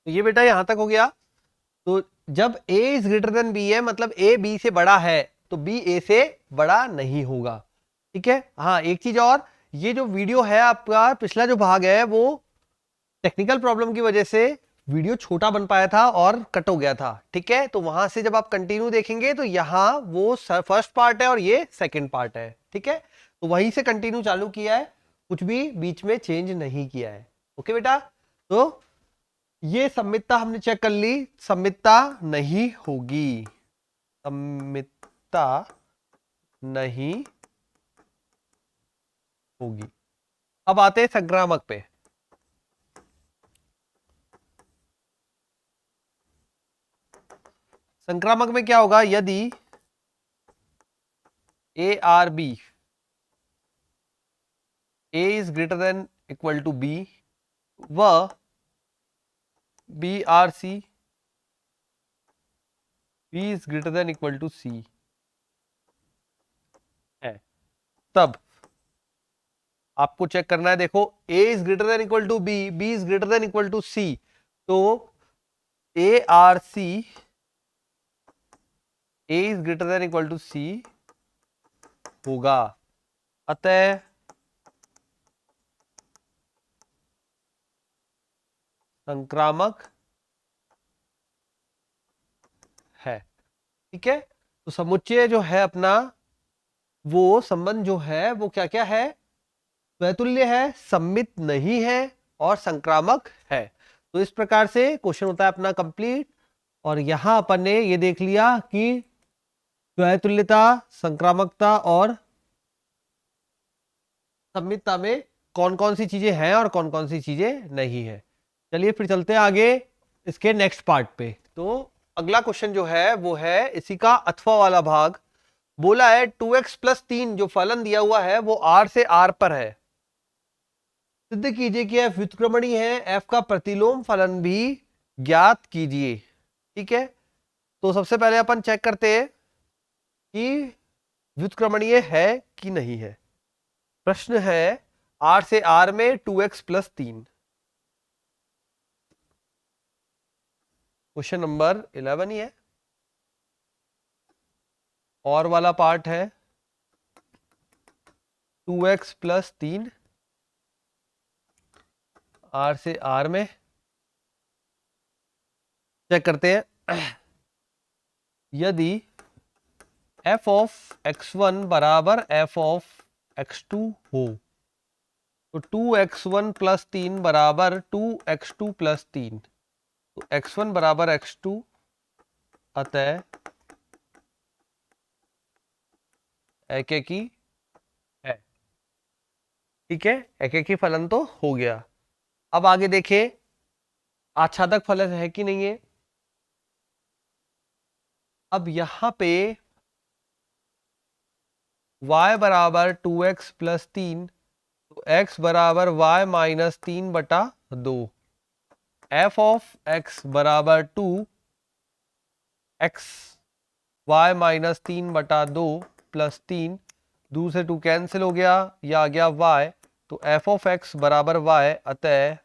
तो ये बेटा यहां तक हो गया। तो जब a is greater than B है मतलब a b से बड़ा है तो b a से बड़ा नहीं होगा। ठीक है। हाँ एक चीज और, ये जो वीडियो है आपका पिछला जो भाग है वो टेक्निकल प्रॉब्लम की वजह से वीडियो छोटा बन पाया था और कट हो गया था। ठीक है। तो वहां से जब आप कंटिन्यू देखेंगे तो यहाँ वो फर्स्ट पार्ट है और ये सेकंड पार्ट है। ठीक है। तो वहीं से कंटिन्यू चालू किया है, कुछ भी बीच में चेंज नहीं किया है। ओके बेटा। तो ये सम्मितता हमने चेक कर ली, सम्मितता नहीं होगी, सम्मितता नहीं होगी। अब आते हैं संक्रामक पे। संक्रामक में क्या होगा, यदि A R B, A is greater than equal to B व B R C, B is greater than equal to C है, तब आपको चेक करना है। देखो a is greater than equal to B, B is greater than equal to C, तो A R C, A is greater than equal to C होगा। अतः संक्रामक है। ठीक है। तो समुच्चय जो है अपना, वो संबंध जो है वो क्या क्या है, स्वतुल्य है, सम्मित नहीं है और संक्रामक है। तो इस प्रकार से क्वेश्चन होता है अपना कंप्लीट। और यहां अपन ने ये देख लिया कि स्वतुल्यता, संक्रामकता और सम्मितता में कौन कौन सी चीजें हैं और कौन कौन सी चीजें नहीं है। चलिए फिर चलते हैं आगे इसके नेक्स्ट पार्ट पे। तो अगला क्वेश्चन जो है वो है इसी का अथवा वाला भाग। बोला है 2x प्लस 3 जो फलन दिया हुआ है वो r से r पर है, सिद्ध कीजिए कि f व्युत्क्रमणीय है, f का प्रतिलोम फलन भी ज्ञात कीजिए। ठीक है। तो सबसे पहले अपन चेक करते हैं कि व्युत्क्रमणीय है कि नहीं है। प्रश्न है r से r में 2x प्लस 3, क्वेश्चन नंबर 11 ही है। और वाला पार्ट है 2x प्लस 3 r से r में, चेक करते हैं। यदि f ऑफ x1 बराबर f ऑफ x2 हो तो 2x1 प्लस 3 बराबर 2x2 प्लस 3, तो x1 बराबर x2, अतः एकेकी है। ठीक है। एकेकी फलन तो हो गया। अब आगे देखें आच्छादक फलन है कि नहीं है। अब यहां पे y बराबर 2x प्लस 3, तो x बराबर y minus 3/2, f of x बराबर 2 x y माइनस 3/2 प्लस 3, 2 से 2 कैंसिल हो गया, या आ गया y, तो f ऑफ x बराबर y, अतः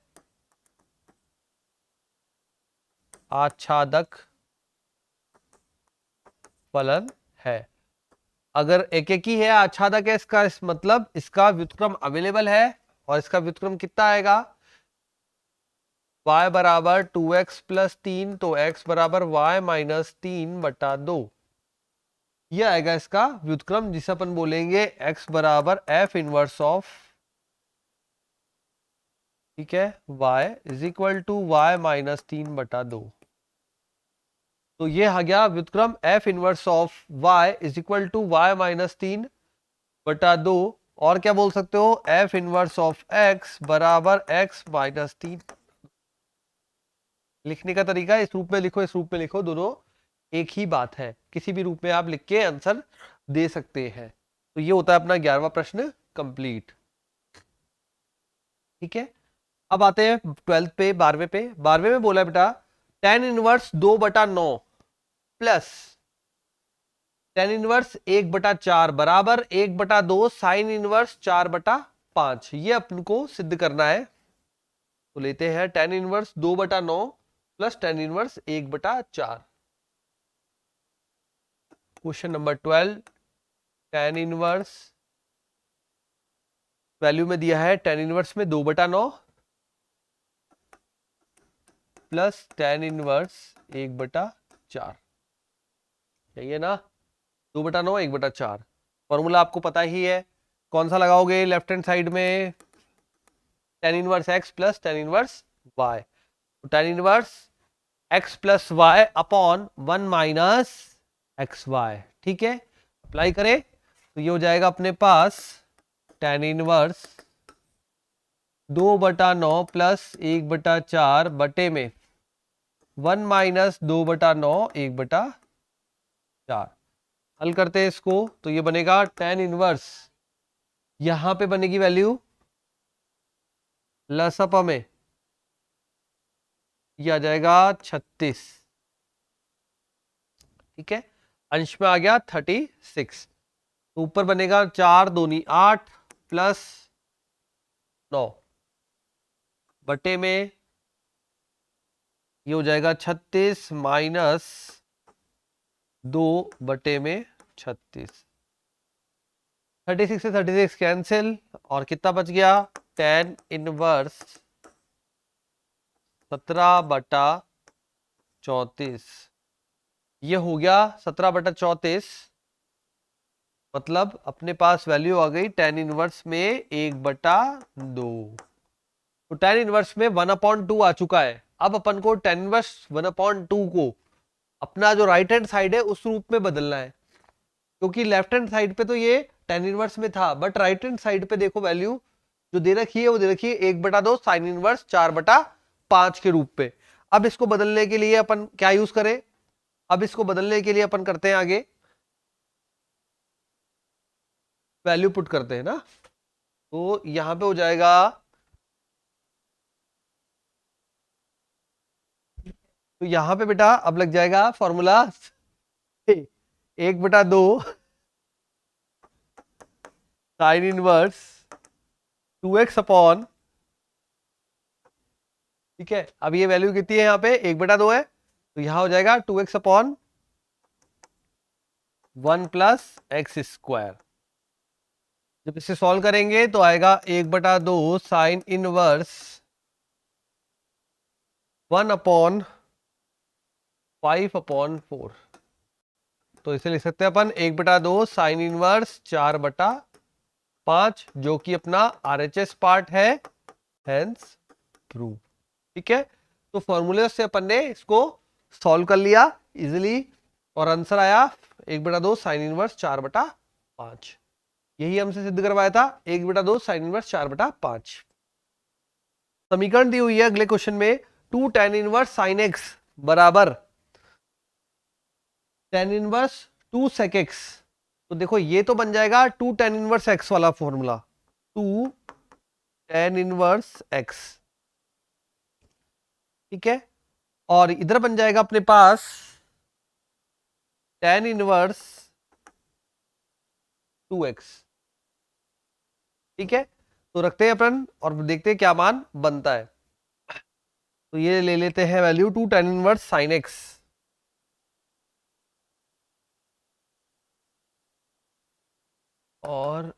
आच्छादक फलन है। अगर एक एक ही है आच्छादक है, इसका इस मतलब इसका व्युत्क्रम अवेलेबल है, और इसका व्युत्क्रम कितना आएगा, y बराबर 2x प्लस 3, तो x बराबर y माइनस 3/2, यह आएगा इसका व्युत्क्रम, जिसे अपन बोलेंगे x बराबर f इनवर्स ऑफ, ठीक है, y is equal to y minus 3/2। तो ये आ गया व्युत्क्रम f inverse of y is equal to y minus 3/2। और क्या बोल सकते हो, f इनवर्स ऑफ x बराबर x माइनस 3। लिखने का तरीका इस रूप में लिखो, इस रूप में लिखो, दोनों एक ही बात है, किसी भी रूप में आप लिख के आंसर दे सकते हैं। तो ये होता है अपना 11वां प्रश्न कंप्लीट। ठीक है। अब आते हैं 12th पे, 12वें पे। 12वें में बोला बेटा tan inverse 2/9 plus tan inverse 1/4 बराबर 1/2 साइन इनवर्स 4/5, ये अपन को सिद्ध करना है। तो लेते हैं tan inverse 2/9 plus tan inverse 1/4। Question number 12, tan inverse value में दिया है tan इनवर्स में 2/9 प्लस tan इनवर्स 1/4, यही है ना, 2/9 1/4। फॉर्मूला आपको पता ही है, कौन सा लगाओगे लेफ्ट हैंड साइड में, tan inverse x plus tan inverse y। तो tan inverse x plus Y upon 1 minus X Y, ठीक है। अप्लाई करें तो ये हो जाएगा अपने पास tan इनवर्स 2/9 प्लस 1/4 बटे में 1 माइनस 2/9 1/4। हल करते हैं इसको तो ये बनेगा tan इनवर्स, यहां पे बनेगी वैल्यू लसअप में, ये आ जाएगा 36, ठीक है। अंश में आ गया 36, तो ऊपर बनेगा 4 दूनी 8 प्लस 9 बटे में ये हो जाएगा 36 माइनस 2 बटे में 36। 36 से 36 कैंसिल और कितना बच गया, tan इनवर्स 17/34, ये हो गया 17/34, मतलब अपने पास वैल्यू आ गई tan इनवर्स में 1/2। तो tan इनवर्स में 1/2 आ चुका है। अब अपन को tan इनवर्स 1/2 को अपना जो राइट हैंड साइड है उस रूप में बदलना है, क्योंकि लेफ्ट हैंड साइड पे तो ये tan इनवर्स में था, बट राइट हैंड साइड पे देखो वैल्यू जो दे रखी है वो दे रखी है 1/2 साइन इनवर्स 4/5 के रूप पे। अब इसको बदलने के लिए अपन क्या यूज करें, अब इसको बदलने के लिए अपन करते हैं आगे वैल्यू पुट करते हैं ना, तो यहां पे हो जाएगा तो यहां पे बेटा अब लग जाएगा formula 1/2 sine inverse 2x upon, ठीक है। अब ये वैल्यू कितनी है, यहाँ पे 1/2 है, तो यहां हो जाएगा 2x upon 1 plus x square. जब इसे सॉल्व करेंगे तो आएगा 1/2 साइन इनवर्स 1/5/4। तो इसे लिख सकते हैं अपन 1/2 साइन इनवर्स 4/5, जो कि अपना RHS पार्ट है, हेंस प्रूव, ठीक है। तो फॉर्मूले से अपन ने इसको सॉल्व कर लिया इजिली और आंसर आया 1/2 साइन इनवर्स 4/5। यही हमसे सिद्ध करवाया था, 1/2 साइन इनवर्स 4/5। समीकरण दी हुई है अगले क्वेश्चन में 2 tan इनवर्स साइन एक्स बराबर tan इनवर्स 2 sec x। तो देखो ये तो बन जाएगा 2 tan इनवर्स x वाला फॉर्मूला, 2 tan इनवर्स x, ठीक है। और इधर बन जाएगा अपने पास tan इनवर्स 2x, ठीक है। तो रखते हैं अपन और देखते हैं क्या मान बनता है। तो ये ले लेते हैं value 2 tan inverse sine x, और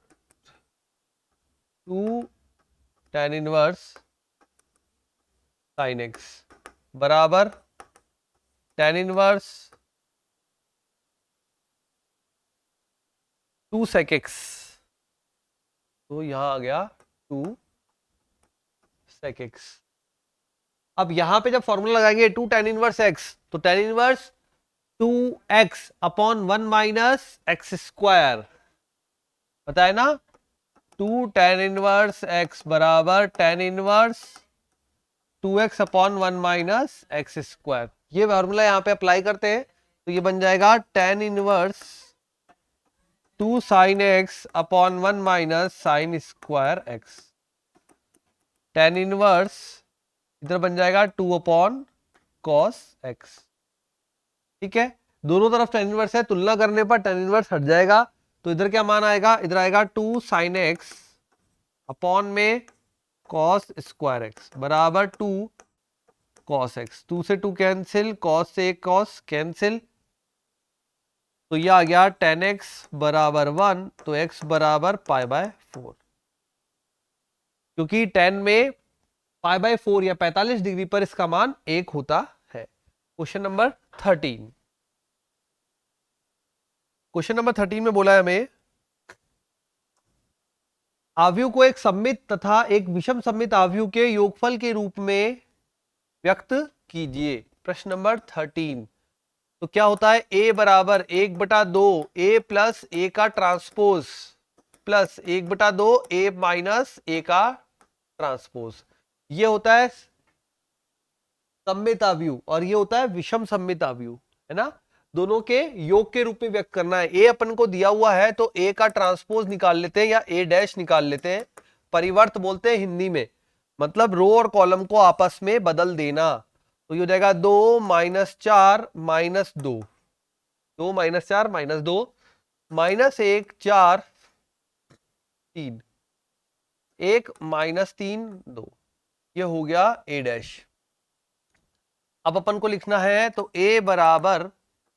2 tan इनवर्स साइन एक्स बराबर tan इनवर्स 2 sec x। तो यहां आ गया 2 sec x। अब यहां पे जब फॉर्मूला लगाएंगे 2 tan इनवर्स x, तो tan inverse 2x upon 1 minus x square, पता है ना, 2 tan इनवर्स x बराबर tan inverse 2x upon 1 minus x square. ये फॉर्मूला यहां पे अप्लाई करते हैं तो ये बन जाएगा tan inverse 2 sine x upon 1 minus sine square x. tan inverse इधर बन जाएगा 2 अपॉन कॉस एक्स, ठीक है। दोनों तरफ tan इनवर्स है, तुलना करने पर tan इनवर्स हट जाएगा, तो इधर क्या मान आएगा, इधर आएगा 2 साइन एक्स अपॉन में कॉस स्क्वायर एक्स बराबर 2 कॉस एक्स, 2 से 2 कैंसिल, कॉस से एक कॉस कैंसिल, तो ये आ गया tan x बराबर 1, तो x बराबर π/4, क्योंकि tan में π/4 या 45 डिग्री पर इसका मान 1 होता है। क्वेश्चन नंबर 13, क्वेश्चन नंबर 13 में बोला है हमें आव्यूह को एक सममित तथा एक विषम सममित आव्यूह के योगफल के रूप में व्यक्त कीजिए। प्रश्न नंबर 13, तो क्या होता है a बराबर 1/2 a प्लस a का transpose plus 1/2 a minus a का ट्रांसपोज, ये होता है सममित आव्यूह और ये होता है विषम सममित आव्यूह, है ना। दोनों के योग के रूप में व्यक्त करना है। a अपन को दिया हुआ है तो a का ट्रांसपोज निकाल लेते हैं या a डैश निकाल लेते हैं, परिवर्त बोलते हैं हिंदी में, मतलब रो और कॉलम को आपस में बदल देना। तो ये हो जाएगा 2 - 4 - 2, 2 - 4 - 2, -1 4 3, 1 - 3 2, ये हो गया a डैश। अब अपन को लिखना है तो a बराबर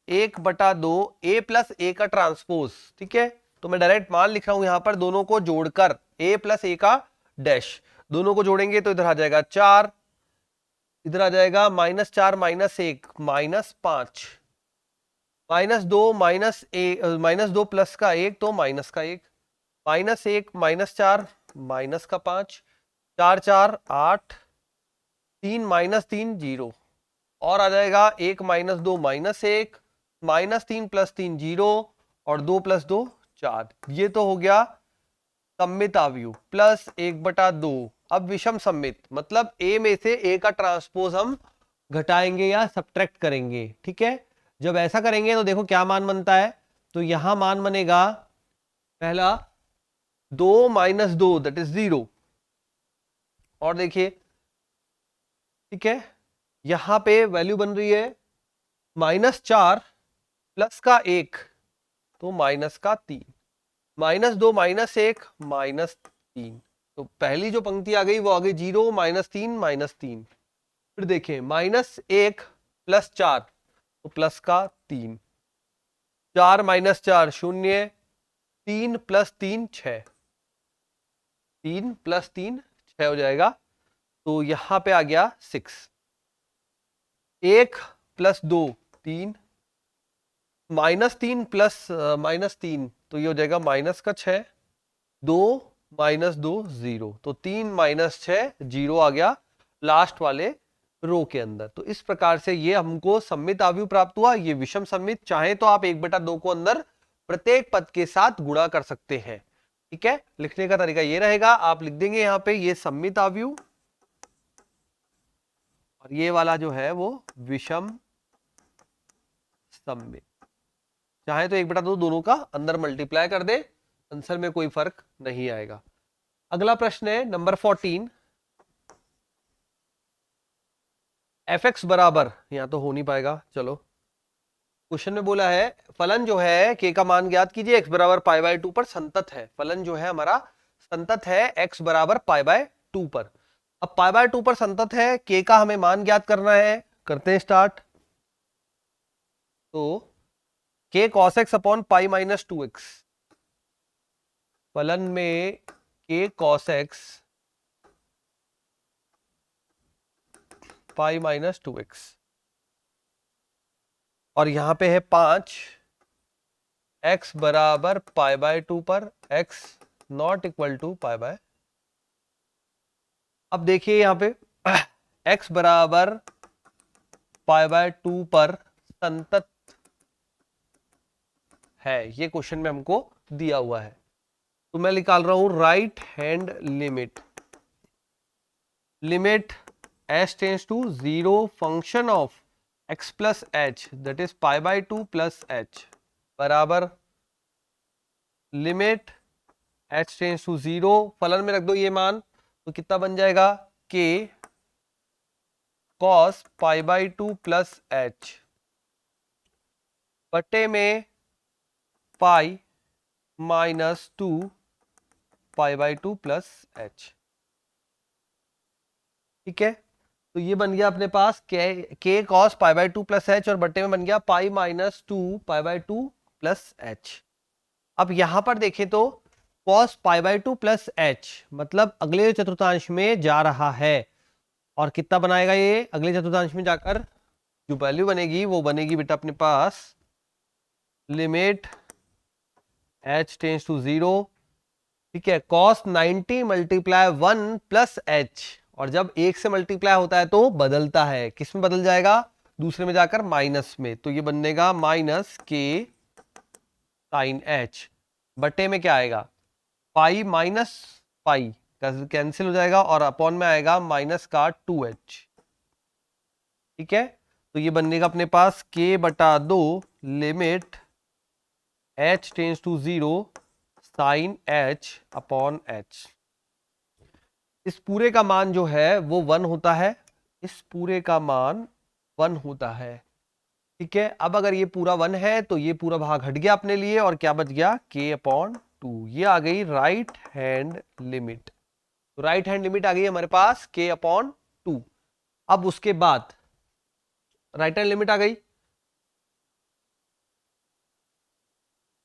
1/2 a प्लस a का ट्रांसपोज, ठीक है। तो मैं डायरेक्ट मान लिख रहा हूं यहां पर दोनों को जोड़कर a प्लस a का डैश, दोनों को जोड़ेंगे तो इधर आ जाएगा 4, इधर आ जाएगा -4 - 1 -5, -2 प्लस का 1 तो माइनस का 1, -1 -4 माइनस का 5, 4 4 8, 3 - 3 0, और आ जाएगा 1 - 2 -1, -3 + 3 0, और 2 + 2 4, ये तो हो गया सममित आव्यूह प्लस 1/2। अब विषम सममित मतलब a में से a का ट्रांसपोज हम घटाएंगे या सब्ट्रैक्ट करेंगे, ठीक है। जब ऐसा करेंगे तो देखो क्या मान बनता है, तो यहां मान बनेगा पहला 2 - 2 दैट इज 0, और देखिए ठीक है यहां पे वैल्यू बन रही है -4 प्लस का 1 तो माइनस का 3, -2 -1 -3, तो पहली जो पंक्ति आ गई वो आ गई 0 -3 -3। फिर देखें -1 + 4 तो प्लस का 3, 4 - 4 0, 3 + 3 6, 3 + 3 6 हो जाएगा, तो यहां पे आ गया 6, 1 + 2 3, -3 प्लस -3 तो ये हो जाएगा माइनस का 6, 2 - 2 0, तो 3 - 6 0 आ गया लास्ट वाले रो के अंदर। तो इस प्रकार से ये हमको सममित आव्यूह प्राप्त हुआ। ये विषम सममित, चाहे तो आप 1/2 को अंदर प्रत्येक पद के साथ गुणा कर सकते हैं, ठीक है। लिखने का तरीका ये रहेगा, आप लिख देंगे यहां पे ये सममित आव्यूह और ये वाला जो है वो विषम सममित। चाहे तो 1/2 दोनों का अंदर मल्टीप्लाई कर दे, आंसर में कोई फर्क नहीं आएगा। अगला प्रश्न है नंबर 14, fx बराबर, यहां तो हो नहीं पाएगा, चलो क्वेश्चन में बोला है फलन जो है k का मान ज्ञात कीजिए, x बराबर π/2 पर संतत है। फलन जो है हमारा संतत है x बराबर π/2 पर। अब π/2 पर संतत है, k का हमें मान ज्ञात करना है, करते हैं स्टार्ट। तो k cos x upon pi - 2x, फलन में k cos x पाई - 2x, और यहां पे है 5, x बराबर π/2 पर, x नॉट इक्वल टू π/, अब देखिए यहां पे x बराबर π/2 पर संतत है, ये क्वेश्चन में हमको दिया हुआ है। तो मैं निकाल रहा हूं right hand limit, limit s tends to 0 function of x plus h that is π/2 plus h बराबर लिमिट h टेंड्स टू 0, फलन में रख दो ये मान, तो कितना बन जाएगा k cos π/2 प्लस h बटे में पाई -2 π/2 प्लस h, ठीक है। तो ये बन गया अपने पास के cos pi by two plus H और बट्टे में बन गया pi minus two pi by two plus H. अब यहां पर देखें तो cos pi by two plus H मतलब अगले चतुर्थांश में जा रहा है, और कितना बनाएगा ये अगले चतुर्थांश में जाकर? जो वैल्यू बनेगी वो बनेगी बेटा अपने पास लिमिट h टेंस टू 0, ठीक है, cos 90 मल्टीप्लाई 1 प्लस एच, और जब एक से मल्टीप्लाई होता है तो बदलता है, किस में बदल जाएगा? दूसरे में जाकर माइनस में, तो ये बनेगा माइनस के साइन एच, बटे में क्या आएगा? पाई माइनस पाई कैंसिल हो जाएगा और अपॉन में आएगा माइनस का 2h, ठीक है। तो ये बनेगा अपने पास k बटा 2 limit h tends to 0 sine h upon h। इस पूरे का मान जो है वो 1 होता है, इस पूरे का मान 1 होता है, ठीक है। अब अगर ये पूरा 1 है तो ये पूरा भाग हट गया अपने लिए और क्या बच गया? k upon 2। ये आ गई राइट हैंड लिमिट, तो राइट हैंड लिमिट आ गई हमारे पास k अपॉन 2। अब उसके बाद राइट हैंड लिमिट आ गई,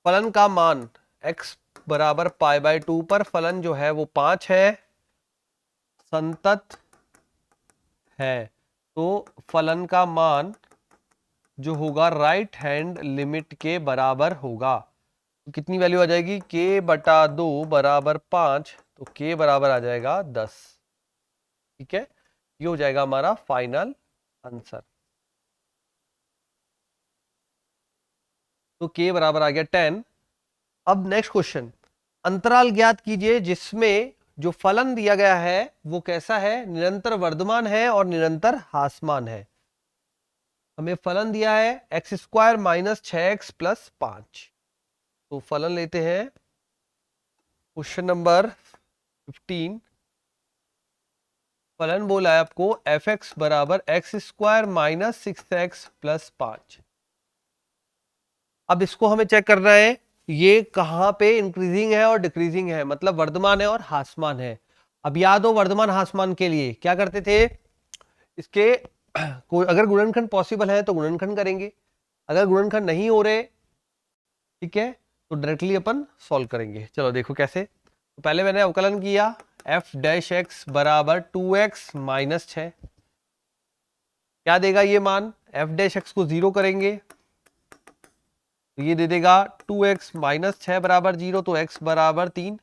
फलन का मान x बराबर पाई बाय 2 पर फलन जो है वो 5 है, संतत है, तो फलन का मान जो होगा राइट हैंड लिमिट के बराबर होगा। तो कितनी वैल्यू आ जाएगी? k बटा 2 बराबर 5, तो k बराबर आ जाएगा 10, ठीक है। ये हो जाएगा हमारा फाइनल आंसर। तो k बराबर आ गया 10। अब नेक्स्ट क्वेश्चन, अंतराल ज्ञात कीजिए जिसमें जो फलन दिया गया है वो कैसा है? निरंतर वर्धमान है और निरंतर ह्रासमान है। हमें फलन दिया है x square minus 6x plus 5। तो फलन लेते हैं, क्वेश्चन नंबर 15। फलन बोला है आपको एफ एक्स बराबर x square minus 6x plus 5। अब इसको हमें चेक करना है ये कहां पे इंक्रीजिंग है और डिक्रीजिंग है, मतलब वर्धमान है और ह्रासमान है। अब याद हो वर्धमान ह्रासमान के लिए क्या करते थे, इसके कोई अगर गुणनखंड पॉसिबल है तो गुणनखंड करेंगे, अगर गुणनखंड नहीं हो रहे, ठीक है, तो डायरेक्टली अपन सॉल्व करेंगे। चलो देखो कैसे। तो पहले मैंने अवकलन किया एफ डैश एक्स बराबर 2x माइनस 6, क्या देगा ये मान? एफ डैश एक्स को 0 करेंगे तो ये दे देगा 2x माइनस 6 बराबर 0, तो x बराबर 3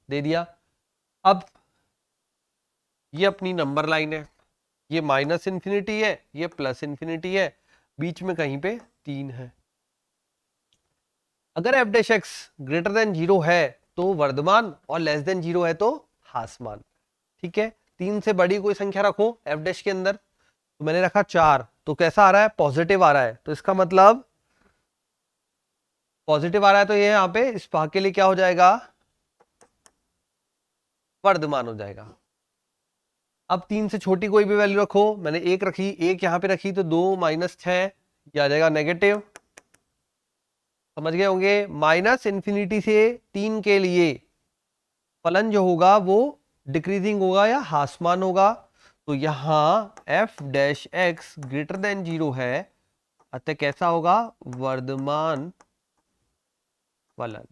दे दिया। अब ये अपनी नंबर लाइन है, ये माइनस इन्फिनिटी है, ये प्लस इन्फिनिटी है, बीच में कहीं पे 3 है। अगर F dash x greater than 0 है तो वर्धमान और लेस देन 0 है तो ह्रासमान, ठीक है। 3 से बड़ी कोई संख्या रखो एफ डैश के अंदर, तो मैंने रखा 4, तो कैसा आ रहा है? पॉजिटिव आ रहा है, तो इसका मतलब पॉजिटिव आ रहा है, तो ये यहाँ पे इस भाग के लिए क्या हो जाएगा? वर्धमान हो जाएगा। अब 3 से छोटी कोई भी वैल्यू रखो, मैंने 1 रखी, 1 यहाँ पे रखी, तो 2 माइनस 6 ये आ जाएगा नेगेटिव, समझ गए होंगे। माइनस इन्फिनिटी से 3 के लिए फलन जो होगा वो डिक्रीजिंग होगा या ह्रासमान होगा, तो यहां F dash x greater than 0 है, अतः कैसा होगा? वर्धमान फलन।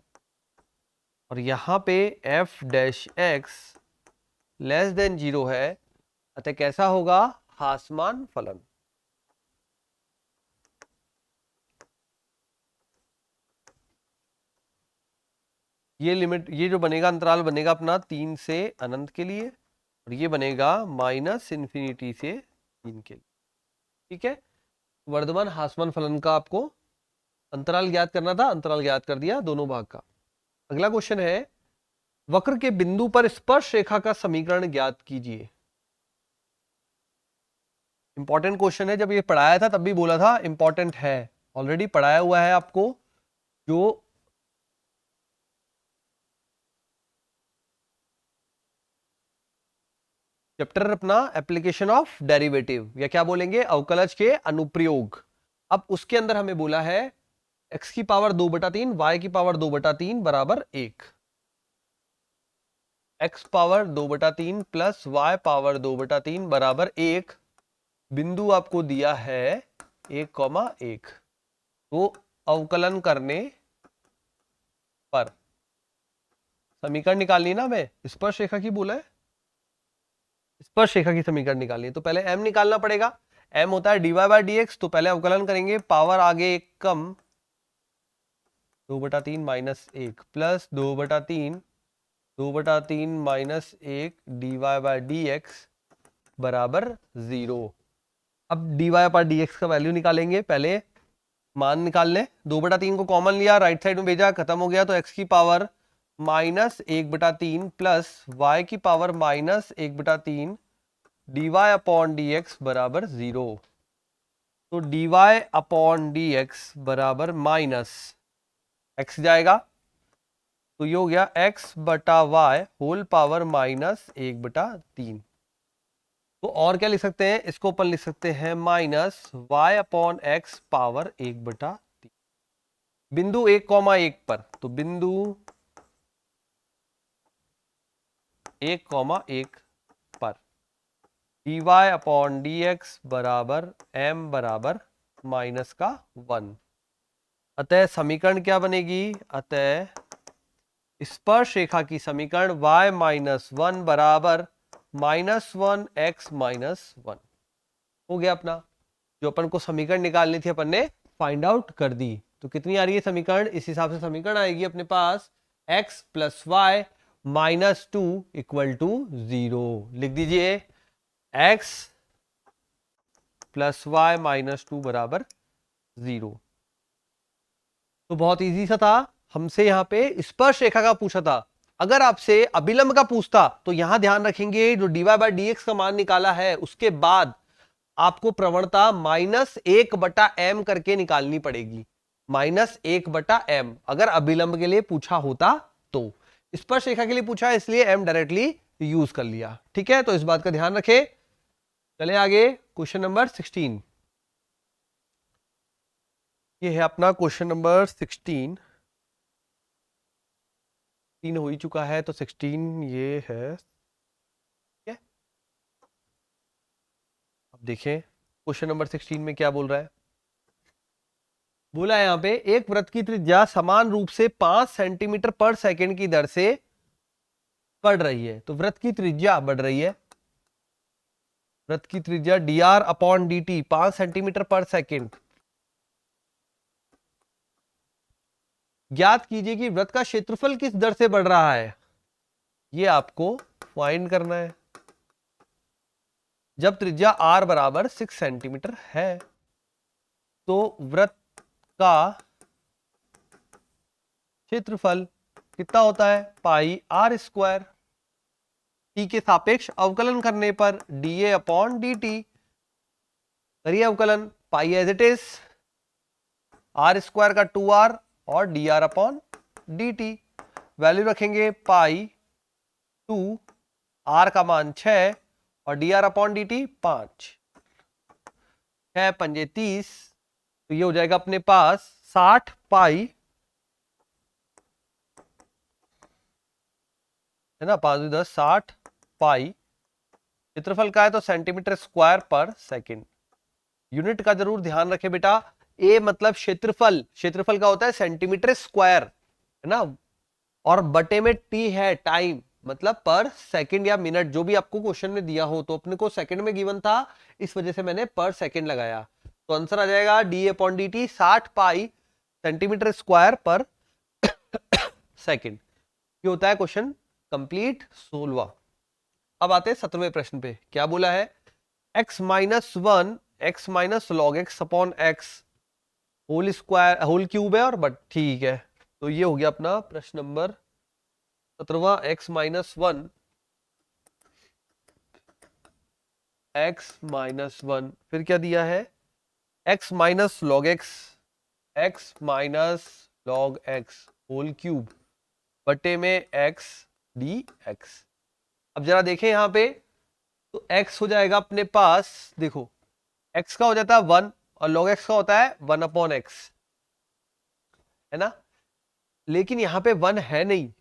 और यहां पे F dash x less than 0 है, अतः कैसा होगा? ह्रासमान फलन। ये लिमिट, ये जो बनेगा अंतराल बनेगा अपना 3 से अनंत के लिए, और ये बनेगा माइनस इन्फिनिटी से 3 के लिए, ठीक है। वर्धमान ह्रासमान फलन का आपको अंतराल ज्ञात करना था, अंतराल ज्ञात कर दिया दोनों भाग का। अगला क्वेश्चन है वक्र के बिंदु पर स्पर्श रेखा का समीकरण ज्ञात कीजिए। इंपॉर्टेंट क्वेश्चन है, जब ये पढ़ाया था तब भी बोला था इंपॉर्टेंट है, ऑलरेडी पढ़ाया हुआ है आपको। जो चैप्टर अपना एप्लीकेशन ऑफ डेरिवेटिव, या क्या बोलेंगे, अवकलज के अनुप्रयोग। अब उसके अंदर हमें बोला है x की पावर 2/3 y की पावर 2/3 बराबर 1। x power 2/3 plus y power 2/3 बराबर 1। बिंदु आपको दिया है 1,1। तो अवकलन करने पर समीकरण निकालनी है ना, हमें स्पर्श रेखा की बोला है, स्पर्श रेखा की समीकरण निकालनी है। तो पहले m निकालना पड़ेगा। m होता है dy/dx। तो पहले अवकलन करेंगे, पावर आगे एक कम, 2/3 माइनस 1 प्लस 2/3 माइनस 1 dy/dx बराबर 0। अब dy/dx का वैल्यू निकालेंगे, पहले मान निकाल लें। 2/3 को कॉमन लिया, राइट साइड में भेजा, खत्म हो गया। तो x की पावर -1/3 प्लस y की पावर -1/3 dy/dx बराबर 0। तो dy/dx बराबर माइनस x जाएगा, तो ये हो गया x/y होल पावर -1/3। तो और क्या लिख सकते हैं, इसको अपन लिख सकते हैं -y/x पावर 1/3। बिंदु 1,1 पर, तो बिंदु 1,1 पर dy/dx बराबर m बराबर -1। अतः समीकरण क्या बनेगी, अतः स्पर्श रेखा की समीकरण y-1 बराबर -1x -1 हो गया अपना। जो अपन को समीकरण निकालनी थी अपन ने फाइंड आउट कर दी। तो कितनी आ रही है समीकरण, इस हिसाब से समीकरण आएगी अपने पास x + y -2 = 0। लिख दीजिए x + y -2 बराबर 0। तो बहुत इजी सा था। हमसे यहाँ पे स्पर्श रेखा का पूछा था। अगर आपसे अभिलंब का पूछता तो यहां ध्यान रखेंगे, जो dy/dx का मान निकाला है उसके बाद आपको प्रवणता -1/m करके निकालनी पड़ेगी। -1/m अगर अभिलंब के लिए पूछा होता तो। स्पर्श रेखा के लिए पूछा है इसलिए m डायरेक्टली यूज कर लिया। ठीक है, तो इस बात का ध्यान रखें। चले आगे, क्वेश्चन नंबर 16। ये है अपना क्वेश्चन नंबर 16। 3 हो ही चुका है, तो 16 ये है। ठीक है, अब देखें क्वेश्चन नंबर 16 में क्या बोल रहा है। बोला है यहाँ पे, एक वृत्त की त्रिज्या समान रूप से 5 सेंटीमीटर पर सेकंड की दर से बढ़ रही है। तो वृत्त की त्रिज्या बढ़ रही है, वृत्त की त्रिज्या dr/dt 5 सेंटीमीटर पर सेकंड। ज्ञात कीजिए कि वृत्त का क्षेत्रफल किस दर से बढ़ रहा है। ये आपको फाइंड करना है जब त्रिज्या r बराबर 6 सेंटीमीटर है। तो वृत्त का क्षेत्रफल कितना होता है, πr²। t के सापेक्ष अवकलन करने पर dA/dt। करिए अवकलन, पाई एज इट इज, r² का 2r और dr/dt। वैल्यू रखेंगे π2, r का मान 6 और dr/dt 5। 6 पंजे 30, तो ये हो जाएगा अपने पास 60 पाई, है ना, 5 × 10 60 पाई। क्षेत्रफल का है तो सेंटीमीटर स्क्वायर पर सेकंड। यूनिट का जरूर ध्यान रखे बेटा। ए मतलब क्षेत्रफल, क्षेत्रफल का होता है सेंटीमीटर स्क्वायर, है ना, और बटे में टी है टाइम, मतलब पर सेकंड या मिनट, जो भी आपको क्वेश्चन में दिया हो। तो अपने को सेकंड में गिवन था, इस वजह से मैंने पर सेकंड लगाया। तो आंसर आ जाएगा dA/dt 60 पाई सेंटीमीटर स्क्वायर पर सेकंड। ये होता है क्वेश्चन कंप्लीट 16वां। अब आते हैं 17वें प्रश्न पे। क्या बोला है, x - 1 x - log x upon x whole square whole cube है, और बट ठीक है। तो ये हो गया अपना प्रश्न नंबर 17वां। x - 1 x - 1, फिर क्या दिया है, x - log x log x whole cube बटे में x dx। अब जरा देखें यहां पे, तो x हो जाएगा अपने पास, देखो x का हो जाता है 1 और log x का होता है 1/x, है ना। लेकिन यहां पे 1 है नहीं,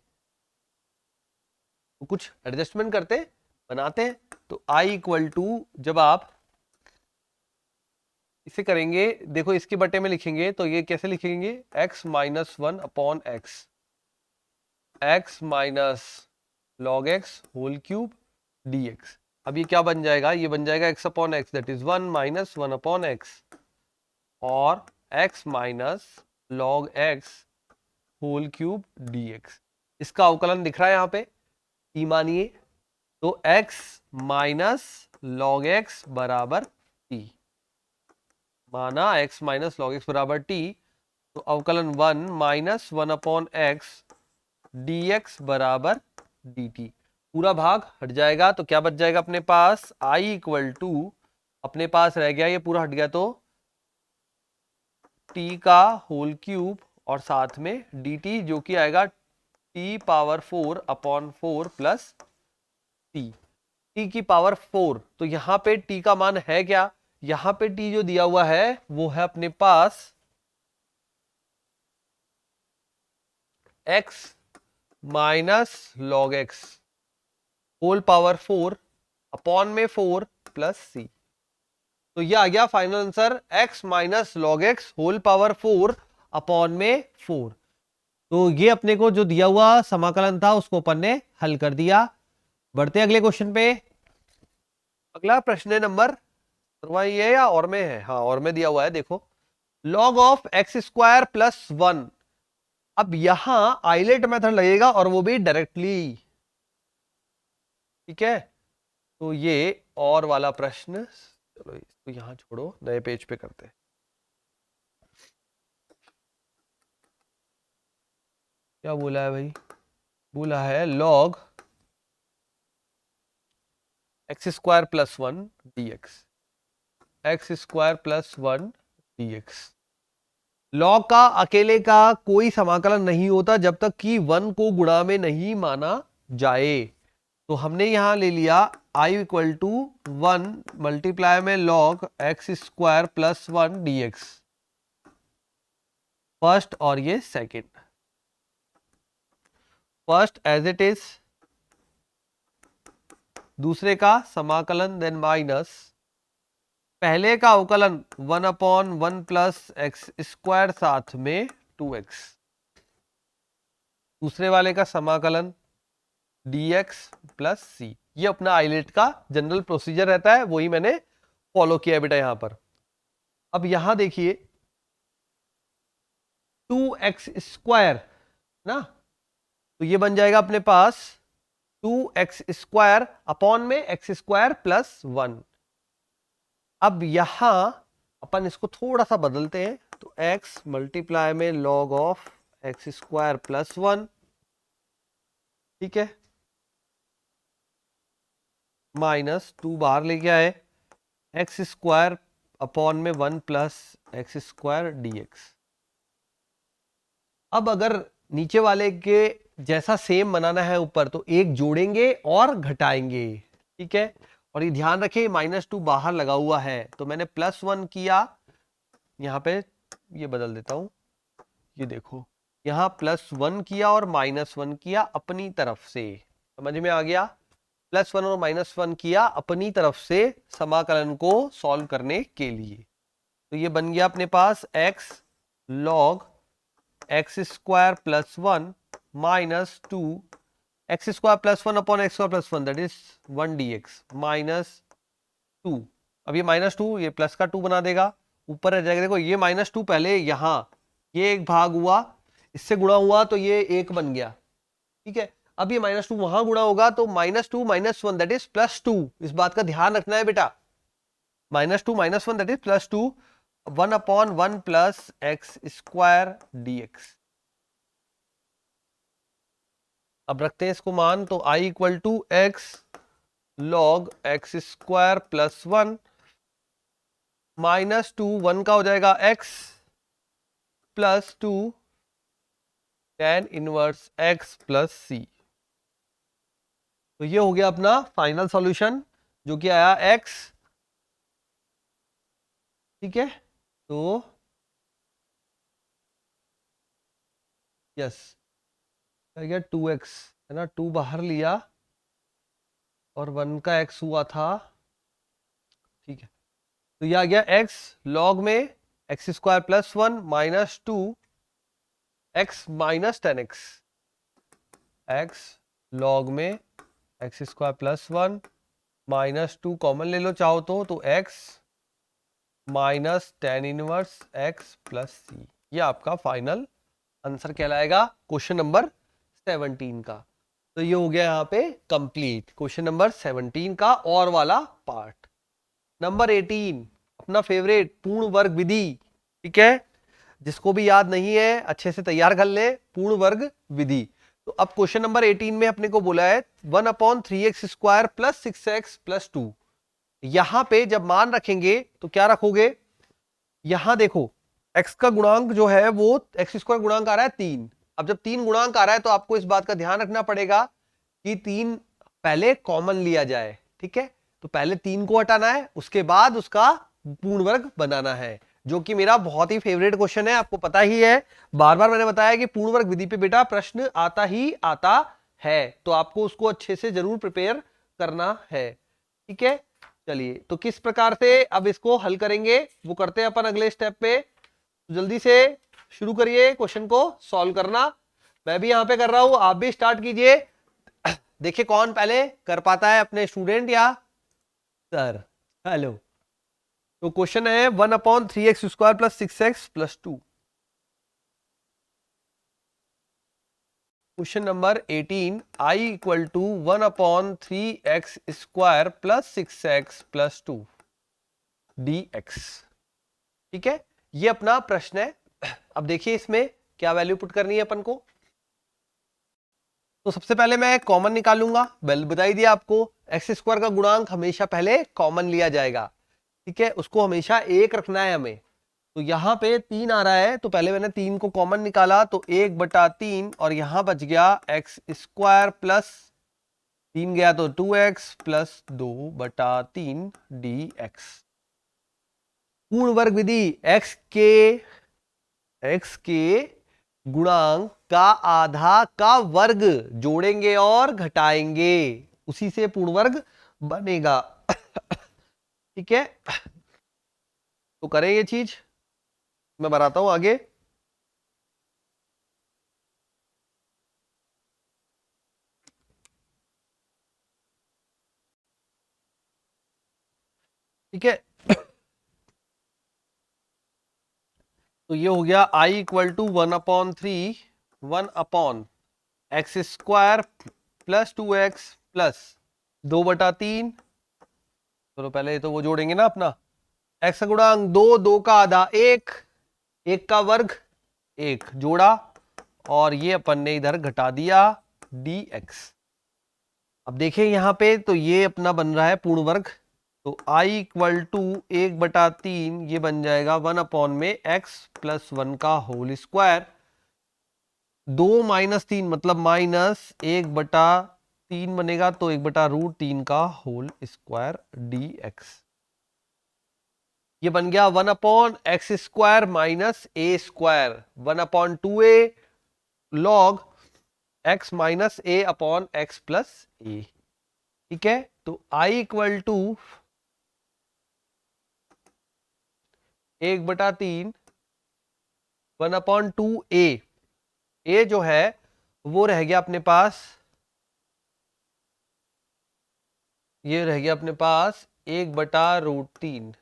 तो कुछ एडजस्टमेंट करते बनाते हैं। तो i इक्वल टू, जब आप इसे करेंगे, देखो इसके बटे में लिखेंगे तो ये कैसे लिखेंगे, x minus one upon X minus log X whole cube dx। अब ये क्या बन जाएगा, ये बन जाएगा x upon X, that is 1 minus one upon X, और x minus log X whole cube dx। इसका अवकलन दिख रहा है यहाँ पे, t मानिए, तो x माइनस लॉग एक्स बराबर t, माना x माइनस लॉग एक्स बराबर t, तो अवकलन 1 minus one upon x dx बराबर dt, पूरा भाग हट जाएगा। तो क्या बच जाएगा अपने पास, i इक्वल टू, अपने पास रह गया, ये पूरा हट गया तो t का होल क्यूब और साथ में dt, जो कि आएगा t power 4 upon 4 plus t की पावर 4। तो यहां पे t का मान है क्या, यहां पे t जो दिया हुआ है वो है अपने पास x minus log X whole power 4 upon में 4 प्लस सी। तो ये आ गया final answer, x minus log X whole power 4 upon में 4। तो ये अपने को जो दिया हुआ समाकलन था उसको अपन ने हल कर दिया। बढ़ते हैं अगले क्वेश्चन पे। अगला प्रश्न नंबर ये है या और में है, हाँ और में दिया हुआ है, देखो log of x square plus one. अब यहां आइलेट मेथड लगेगा और वो भी डायरेक्टली, ठीक है। तो ये और वाला प्रश्न, चलो इसको यहां छोड़ो, नए पेज पे करते हैं। क्या बोला है भाई, बोला है log x square plus one d x, x square plus one d x. Log का अकेले का कोई समाकलन नहीं होता जब तक कि वन को गुणा में नहीं माना जाए। तो हमने यहां ले लिया i equal to one multiply में log x square plus one d x, first और ये second. First as it is, दूसरे का समाकलन देन माइनस, पहले का अवकलन one upon one plus x square साथ में 2x, दूसरे वाले का समाकलन dx प्लस सी। ये अपना आइलेट का जनरल प्रोसीजर रहता है, वही मैंने फॉलो किया है बेटा यहां पर। अब यहां देखिए 2x स्क्वायर ना, तो ये बन जाएगा अपने पास 2x स्क्वायर अपॉन में एक्स स्क्वायर प्लस वन। अब यहां अपन इसको थोड़ा सा बदलते हैं, तो x मल्टीप्लाई में log of x square plus one, ठीक है, माइनस टू बाहर लेके आए, एक्स स्क्वायर अपॉन में one plus x square d x. अब अगर नीचे वाले के जैसा सेम बनाना है ऊपर, तो एक जोड़ेंगे और घटाएंगे, ठीक है। और ये ध्यान रखें माइनस टू बाहर लगा हुआ है, तो मैंने प्लस वन किया, यहाँ पे ये बदल देता हूं, ये देखो यहाँ प्लस वन किया और माइनस वन किया अपनी तरफ से, समझ में आ गया। प्लस वन और माइनस वन किया अपनी तरफ से समाकलन को सॉल्व करने के लिए। तो ये बन गया अपने पास x log x square plus one minus to x square plus one upon x square plus one, that is one d x minus two. अब ये माइनस टू ये प्लस का टू बना देगा, ऊपर रह जाएगा। देखो ये माइनस टू पहले यहां ये एक भाग हुआ, इससे गुणा हुआ तो ये एक बन गया, ठीक है। अब ये माइनस टू वहां गुणा होगा तो minus two minus one that is plus two, इस बात का ध्यान रखना है बेटा। Minus two minus one that is plus two, one upon one plus x square d x. अब रखते हैं इसको मान, तो i equal to x log x square plus one minus two, one का हो जाएगा x plus two tan inverse x plus C. तो ये हो गया अपना फाइनल सॉल्यूशन जो कि आया x, ठीक है। तो यस आ गया 2x, है ना, टू बाहर लिया और 1 का x हुआ था, ठीक है। तो यह आ गया x log में x square plus 1 minus 2 x minus 10x, x log में x square plus 1 minus 2 common ले लो चाहो तो x minus 10 inverse x plus C, ये आपका फाइनल आंसर कहलाएगा क्वेश्चन नंबर 17 का। तो ये हो गया यहाँ पे कंप्लीट क्वेश्चन नंबर 17 का और वाला पार्ट। नंबर 18 अपना फेवरेट पूर्ण वर्ग विधि, ठीक है। जिसको भी याद नहीं है अच्छे से तैयार कर ले, पूर्ण वर्ग विधि। तो अब क्वेश्चन नंबर 18 में अपने को बोला है 1/3x square plus 6x plus 2। यहां पे जब मान रखेंगे तो क्या रखोगे, यहां देखो x का गुणांक जो है वो एक्स स्क्वायर गुणांक आ रहा है 3। अब जब 3 गुणांक आ रहा है तो आपको इस बात का ध्यान रखना पड़ेगा कि 3 पहले कॉमन लिया जाए, ठीक है। तो पहले 3 को हटाना है, उसके बाद उसका पूर्ण वर्ग बनाना है, जो कि मेरा बहुत ही फेवरेट क्वेश्चन है। आपको पता ही है, बार बार मैंने बताया कि पूर्ण वर्ग विधि पे बेटा प्रश्न आता ही आता है, तो आपको उसको अच्छे से जरूर प्रिपेयर करना है, ठीक है। चलिए, तो किस प्रकार से अब इसको हल करेंगे वो करते हैं अपन अगले स्टेप पे। तो जल्दी से शुरू करिए क्वेश्चन को सॉल्व करना। मैं भी यहां पे कर रहा हूं, आप भी स्टार्ट कीजिए। देखिए कौन पहले कर पाता है, अपने स्टूडेंट या सर। हेलो, तो क्वेश्चन है 1/3x square plus 6x plus 2। Question number 18 i equal to 1/3x square plus 6x plus 2 dx, ठीक है। ये अपना प्रश्न है। अब देखिए इसमें क्या वैल्यू पुट करनी है अपन को। तो सबसे पहले मैं कॉमन निकालूंगा, बता ही दिया आपको, एक्स स्क्वायर का गुणांक हमेशा पहले कॉमन लिया जाएगा, ठीक है। उसको हमेशा 1 रखना है हमें। तो यहां पे 3 आ रहा है, तो पहले मैंने 3 को कॉमन निकाला, तो 1/3 और यहां बच गया एक्स स्क्वायर प्लस 3 गया तो 2x प्लस 2/3 dx। पूर्ण वर्ग विधि, एक्स के गुणांक का आधा का वर्ग जोड़ेंगे और घटाएंगे, उसी से पूर्ण वर्ग बनेगा। ठीक है, तो करें ये चीज, मैं बताता हूं आगे। ठीक है, तो ये हो गया i equal to 1/3 1/x square plus 2x plus 2/3। चलो पहले तो वो जोड़ेंगे ना अपना, x का गुणांक 2, 2 का आधा 1, 1 का वर्ग 1 जोड़ा, और ये अपन ने इधर घटा दिया dx। अब देखें यहां पे, तो ये अपना बन रहा है पूर्ण वर्ग। तो i इक्वल टू 1/3 ये बन जाएगा 1 में x प्लस 1 का होल स्क्वायर, 2 माइनस 3 मतलब -1/3 बनेगा, तो 1/√3 का होल स्क्वायर dx। ये बन गया 1/x square minus a square, 1/2a log x minus a upon x plus a, ठीक है। तो i equal to 1/3 1/2a, a जो है वो रह गया अपने पास, ये रह गया अपने पास 1/√3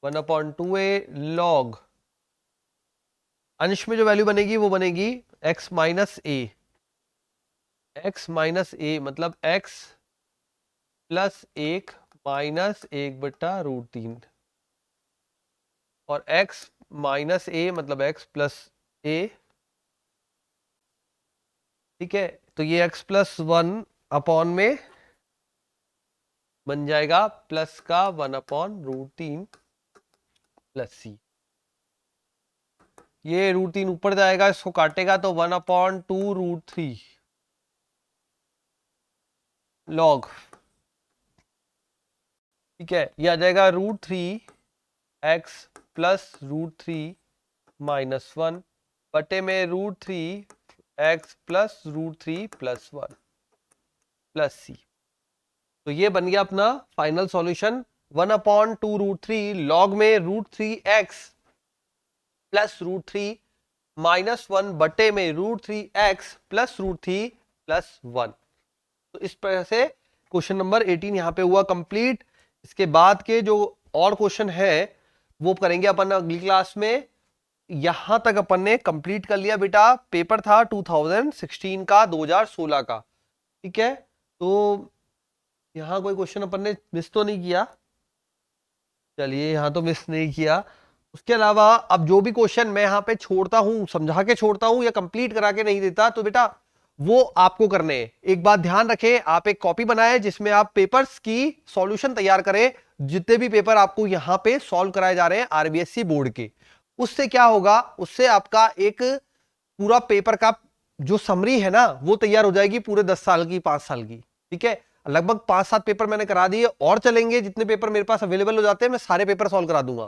1/2a log, अंश में जो वैल्यू बनेगी वो बनेगी x minus a, x minus a मतलब x प्लस 1 माइनस 1/√3, और x माइनस a मतलब x प्लस a, ठीक है। तो ये x प्लस 1 अपॉन में बन जाएगा प्लस का 1/√3 प्लस c। ये √3 ऊपर जाएगा, इसको काटेगा तो 1/2√3 लॉग, ठीक है। ये आ जाएगा √3x प्लस √3 माइनस 1 बटे में √3x plus √3 plus 1 plus c। तो ये बन गया अपना फाइनल सॉल्यूशन 1/2√3 लॉग में √3x प्लस √3 -1 बटे में √3x प्लस √3 प्लस 1। तो इस तरह से क्वेश्चन नंबर 18 यहाँ पे हुआ कंप्लीट। इसके बाद के जो और क्वेश्चन है वो करेंगे अपन अगली क्लास में। यहां तक अपन ने कंप्लीट कर लिया बेटा। पेपर था 2016 का, 2016 का, ठीक है। तो यहां कोई क्वेश्चन अपन ने मिस तो नहीं किया? चलिए, यहां तो मिस नहीं किया। उसके अलावा अब जो भी क्वेश्चन मैं यहाँ पे छोड़ता हूं, समझा के छोड़ता हूं या कंप्लीट करा के नहीं देता, तो बेटा वो आपको करने हैं। एक बात ध्यान रखें, आप एक कॉपी बनाएं जिसमें आप पेपर्स की सॉल्यूशन तैयार करें, जितने भी पेपर आपको यहाँ पे सॉल्व कराए जा रहे हैं आरबीएससी बोर्ड के। उससे क्या होगा, उससे आपका एक पूरा पेपर का जो समरी है ना वो तैयार हो जाएगी पूरे 10 साल की, 5 साल की, ठीक है। लगभग 5-7 पेपर मैंने करा दिए और चलेंगे। जितने पेपर मेरे पास अवेलेबल हो जाते हैं मैं सारे पेपर सॉल्व करा दूंगा,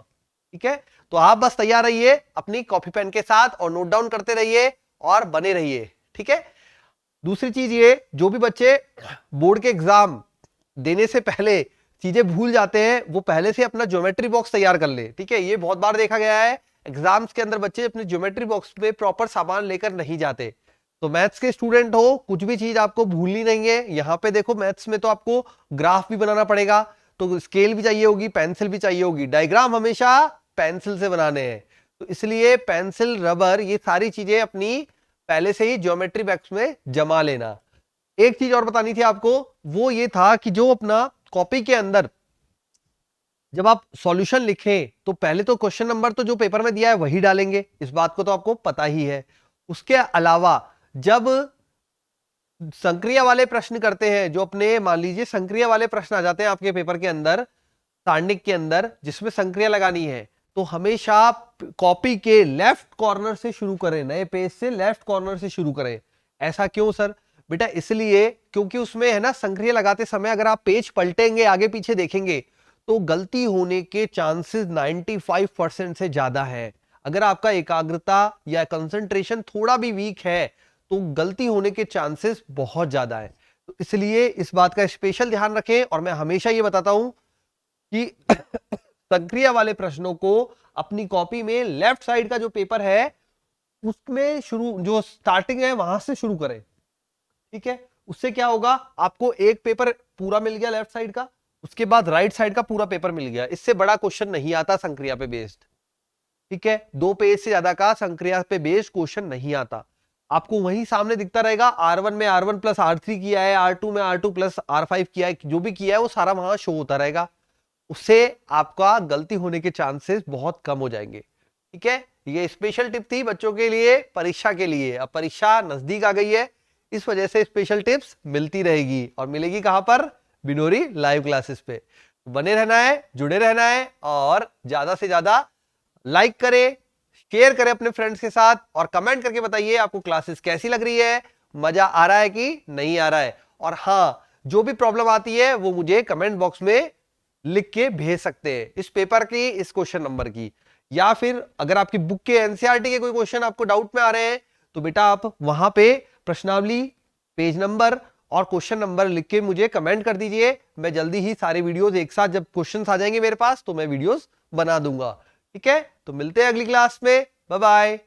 ठीक है। तो आप बस तैयार रहिए अपनी कॉपी पेन के साथ और नोट डाउन करते रहिए और बने रहिए, ठीक है। दूसरी चीज ये, जो भी बच्चे बोर्ड के एग्जाम देने से पहले चीजें भूल जाते हैं वो पहले से अपना ज्योमेट्री बॉक्स तैयार कर ले, ठीक है। ये बहुत बार देखा गया है एग्जाम्स के अंदर बच्चे अपने ज्योमेट्री बॉक्स में प्रॉपर सामान लेकर नहीं जाते। तो मैथ्स के स्टूडेंट हो, कुछ भी चीज आपको भूलनी नहीं है। यहाँ पे देखो मैथ्स में तो आपको ग्राफ भी बनाना पड़ेगा, तो स्केल भी चाहिए होगी, पेंसिल भी चाहिए होगी। डायग्राम हमेशा पेंसिल से बनाने हैं, तो इसलिए पेंसिल, रबर, ये सारी चीजें अपनी पहले से ही ज्योमेट्री बॉक्स में जमा लेना। एक चीज और बतानी थी आपको, वो ये था कि जो अपना कॉपी के अंदर जब आप सॉल्यूशन लिखें तो पहले तो क्वेश्चन नंबर तो जो पेपर में दिया है वही डालेंगे, इस बात को तो आपको पता ही है। उसके अलावा जब संक्रिया वाले प्रश्न करते हैं, जो अपने मान लीजिए संक्रिया वाले प्रश्न आ जाते हैं आपके पेपर के अंदर, सारणिक के अंदर, जिसमें संक्रिया लगानी है, तो हमेशा कॉपी के लेफ्ट कॉर्नर से शुरू करें, नए पेज से लेफ्ट कॉर्नर से शुरू करें। ऐसा क्यों सर? बेटा इसलिए क्योंकि उसमें है ना संक्रिया लगाते समय अगर आप पेज पलटेंगे, आगे पीछे देखेंगे, तो गलती होने के चांसेस 95% से ज्यादा है। अगर आपका एकाग्रता या कंसंट्रेशन थोड़ा भी वीक है तो गलती होने के चांसेस बहुत ज्यादा है। तो इसलिए इस बात का स्पेशल ध्यान रखें। और मैं हमेशा ये बताता हूं कि संक्रिया वाले प्रश्नों को अपनी कॉपी में लेफ्ट साइड का जो पेपर है उसमें शुरू, जो स्टार्टिंग है वहां से शुरू करें, ठीक है। उससे क्या होगा, आपको एक पेपर पूरा मिल गया लेफ्ट साइड का, उसके बाद राइट साइड का पूरा पेपर मिल गया। इससे बड़ा क्वेश्चन नहीं आता संक्रिया पे बेस्ड, ठीक है। 2 पेज से ज्यादा का संक्रिया पे बेस्ड क्वेश्चन नहीं आता। आपको वही सामने दिखता रहेगा, R1 में R1 प्लस R3 किया है, R2 में R2 प्लस R5 किया है, जो भी किया है वो सारा वहां शो होता रहेगा। उससे आपका गलती होने के चांसेस बहुत कम हो जाएंगे, ठीक है। ये स्पेशल टिप थी बच्चों के लिए, परीक्षा के लिए। अब परीक्षा नजदीक आ गई है, इस वजह से स्पेशल टिप्स मिलती रहेगी। और मिलेगी कहां पर? बिनोरी लाइव क्लासेस पे। बने रहना है, जुड़े रहना है, और ज्यादा से ज्यादा लाइक करें, शेयर करें अपने फ्रेंड्स के साथ, और कमेंट करके बताइए आपको क्लासेस कैसी लग रही है, मजा आ रहा है कि नहीं आ रहा है। और हाँ, जो भी प्रॉब्लम आती है वो मुझे कमेंट बॉक्स में लिख के भेज सकते हैं, इस पेपर की, इस क्वेश्चन नंबर की, या फिर अगर आपकी बुक के एनसीईआरटी के कोई क्वेश्चन आपको डाउट में आ रहे हैं तो बेटा आप वहां पे प्रश्नावली, पेज नंबर और क्वेश्चन नंबर लिख के मुझे कमेंट कर दीजिए। मैं जल्दी ही सारे वीडियोस एक साथ, जब क्वेश्चंस आ जाएंगे मेरे पास तो मैं वीडियोस बना दूंगा, ठीक है। तो मिलते हैं अगली क्लास में, बाय बाय।